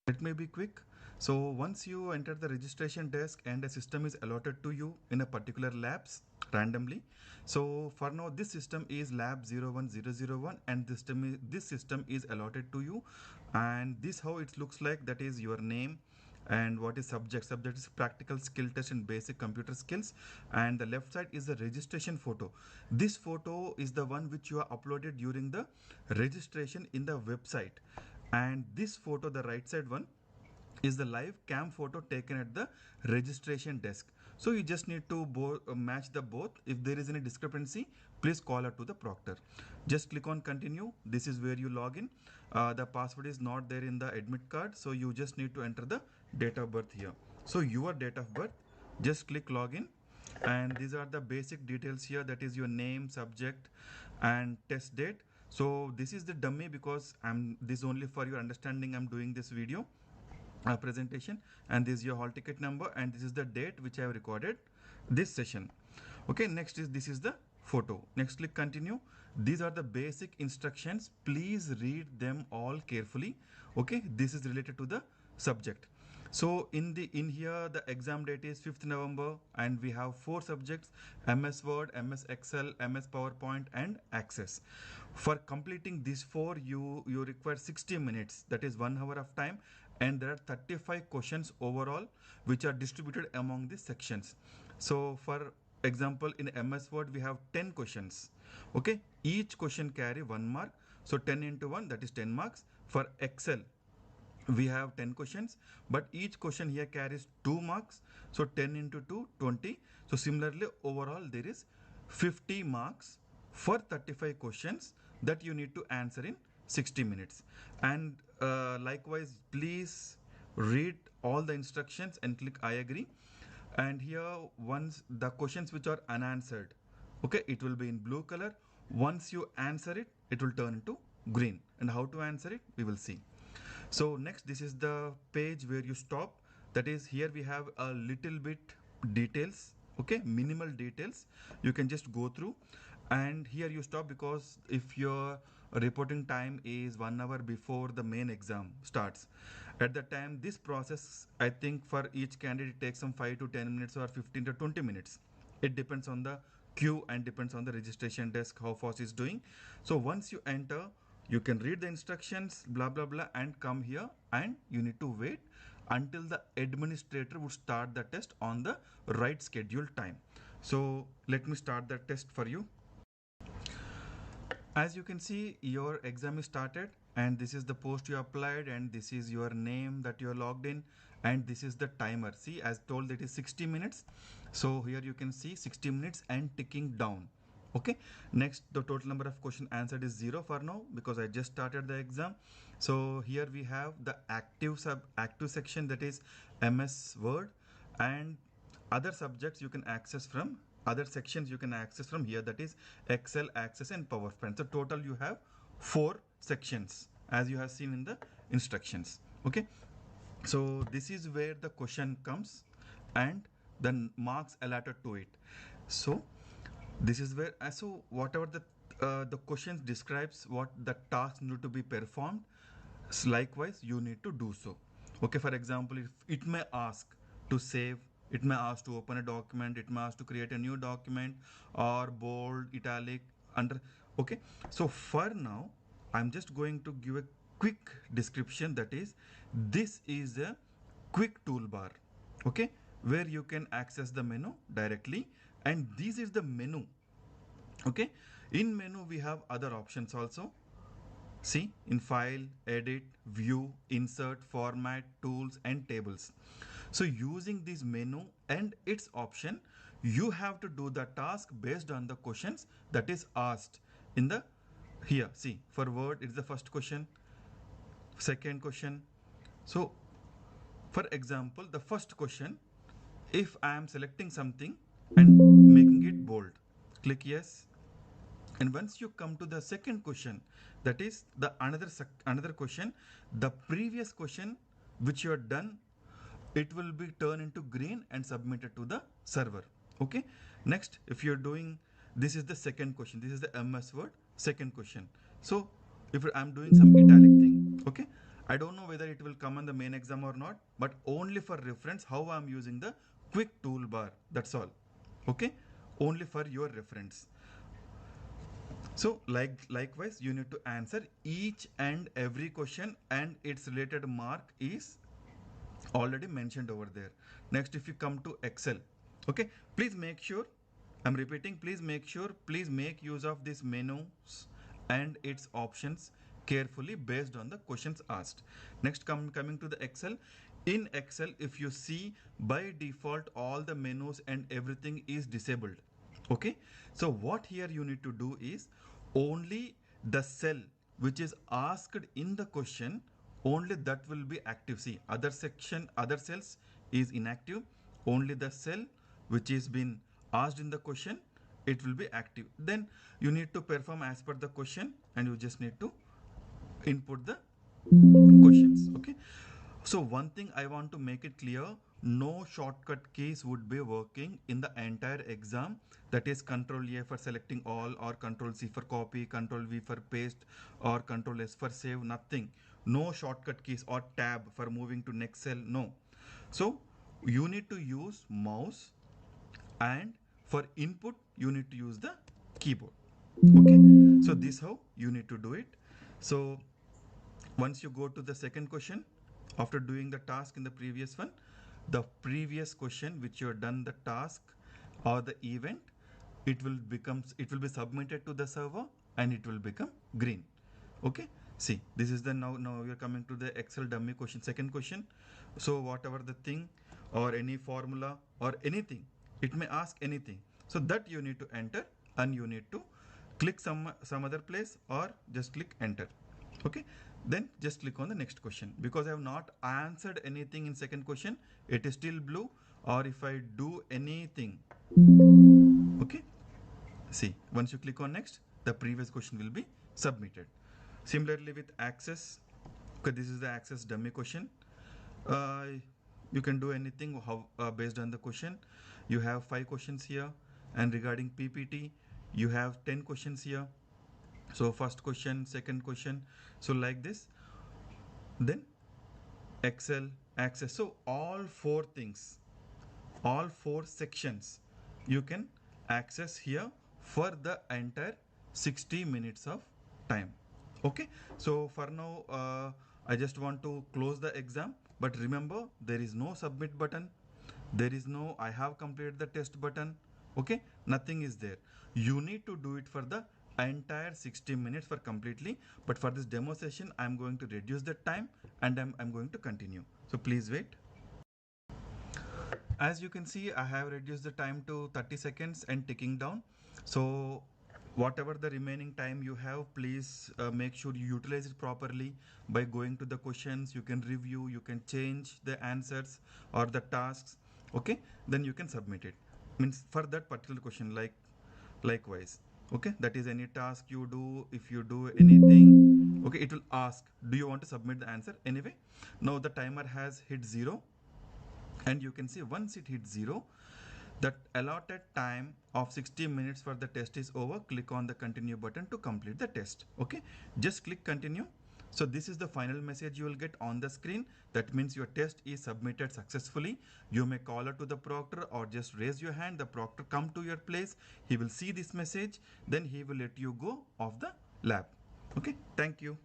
Let me be quick. So once you enter the registration desk and a system is allotted to you in a particular labs randomly. So for now this system is lab 01001 and this system is allotted to you, and this how it looks like. That is your name, and what is subject is practical skill test and basic computer skills, and the left side is the registration photo. This photo is the one which you are uploaded during the registration in the website, and this photo, the right side one, is the live cam photo taken at the registration desk. So you just need to match the both. If there is any discrepancy, please call out to the proctor. Just click on continue. This is where you log in. The password is not there in the admit card, so you just need to enter the date of birth here. So your date of birth, just click login, and these are the basic details here. That is your name, subject, and test date. So this is the dummy because I'm this only for your understanding. I'm doing this video presentation, and this is your hall ticket number, and this is the date which I have recorded this session. Okay, next is this is the photo. Next click continue. These are the basic instructions. Please read them all carefully. Okay, this is related to the subject. So in here the exam date is 5th November, and we have 4 subjects: MS Word, MS Excel, MS PowerPoint, and Access. For completing these 4, you require 60 minutes, that is 1 hour of time, and there are 35 questions overall which are distributed among the sections. So for example, in MS Word we have 10 questions. Okay, each question carry 1 mark, so 10 into 1, that is 10 marks. For Excel we have 10 questions, but each question here carries 2 marks, so 10 into 2, 20. So similarly overall there is 50 marks for 35 questions that you need to answer in 60 minutes. And likewise, please read all the instructions and click I agree. And here, once the questions which are unanswered, okay, it will be in blue color. Once you answer it, it will turn into green. And how to answer it, we will see. So next, this is the page where you stop. That is, here we have a little bit details, okay, minimal details. You can just go through, and here you stop because if your reporting time is 1 hour before the main exam starts, at that time this process, I think for each candidate takes some 5 to 10 minutes or 15 to 20 minutes. It depends on the queue and depends on the registration desk how fast it's doing. So once you enter, you can read the instructions, blah blah blah, and come here, and you need to wait until the administrator would start the test on the right scheduled time. So let me start the test for you. As you can see, your exam is started, and this is the post you applied, and this is your name that you are logged in, and this is the timer. See, as told, it is 60 minutes. So here you can see 60 minutes and ticking down. Okay, next the total number of question answered is 0 for now because I just started the exam. So here we have the active section, that is MS Word, and other subjects you can access from other sections you can access from here, that is Excel, Access, and PowerPoint. So total you have 4 sections as you have seen in the instructions. Okay, so this is where the question comes and the marks allotted to it. So this is where so whatever the questions describes what the tasks need to be performed, likewise you need to do so. Okay, for example, if it may ask to save, it may ask to open a document, it may ask to create a new document, or bold, italic, under. Okay, so for now I'm just going to give a quick description, that is this is a quick toolbar, okay, where you can access the menu directly, and this is the menu. Okay, in menu we have other options also. See, in file, edit, view, insert, format, tools, and tables. So using this menu and its option, you have to do the task based on the questions that is asked in the here. See, for word it's the first question, second question. So for example, the first question, if I am selecting something and making it bold, click yes. And once you come to the second question, that is the another question, the previous question which you have done, it will be turned into green and submitted to the server. Okay, next, if you're doing, this is the second question, this is the MS Word second question. So if I'm doing some italic thing, okay, I don't know whether it will come on the main exam or not, but only for reference how I'm using the quick toolbar. That's all. Okay, only for your reference. So likewise, you need to answer each and every question, and its related mark is already mentioned over there. Next, if you come to Excel, okay, please make sure, I'm repeating, please make sure, please make use of these menus and its options carefully based on the questions asked. Next, coming to the Excel. In Excel, if you see, by default all the menus and everything is disabled. Okay, so what here you need to do is only the cell which is asked in the question, only that will be active. See, other section, other cells is inactive. Only the cell which is been asked in the question, it will be active. Then you need to perform as per the question, and you just need to input the questions. Okay, so one thing I want to make it clear, no shortcut keys would be working in the entire exam. That is Control A for selecting all, or Control C for copy, Control V for paste, or Control S for save. Nothing. No shortcut keys or tab for moving to next cell. No. So you need to use mouse, and for input you need to use the keyboard. Okay, so this how you need to do it. So once you go to the second question, after doing the task in the previous one, the previous question which you have done the task or the event, it will be submitted to the server, and it will become green. Okay, see, this is the now we are coming to the Excel dummy question, second question. So whatever the thing or any formula or anything, it may ask anything, so that you need to enter, and you need to click some other place, or just click enter. Okay, then just click on the next question. Because I have not answered anything in second question, it is still blue. Or if I do anything, okay, see, once you click on next, the previous question will be submitted. Similarly with access, okay, this is the access dummy question. uh, you can do anything how based on the question. You have 5 questions here, and regarding PPT you have 10 questions here. So first question, second question, so like this. Then Excel, access, so all 4 things, all 4 sections you can access here for the entire 60 minutes of time. Okay, so for now I just want to close the exam, but remember, there is no submit button, there is no I have completed the test button. Okay, nothing is there. You need to do it for the entire 60 minutes for completely, but for this demo session I'm going to reduce the time, and I'm going to continue, so please wait. As you can see, I have reduced the time to 30 seconds and ticking down. So whatever the remaining time you have, please make sure you utilize it properly by going to the questions. You can review, you can change the answers or the tasks. Okay, then you can submit it. Means for that particular question, likewise. Okay, that is any task you do. If you do anything, okay, it will ask, do you want to submit the answer anyway? Now the timer has hit 0, and you can see once it hits 0, that allotted time of 60 minutes for the test is over. Click on the continue button to complete the test. Okay, just click continue. So this is the final message you will get on the screen. That means your test is submitted successfully. You may call out to the proctor, or just raise your hand. The proctor come to your place, he will see this message, then he will let you go of the lab. Okay, thank you.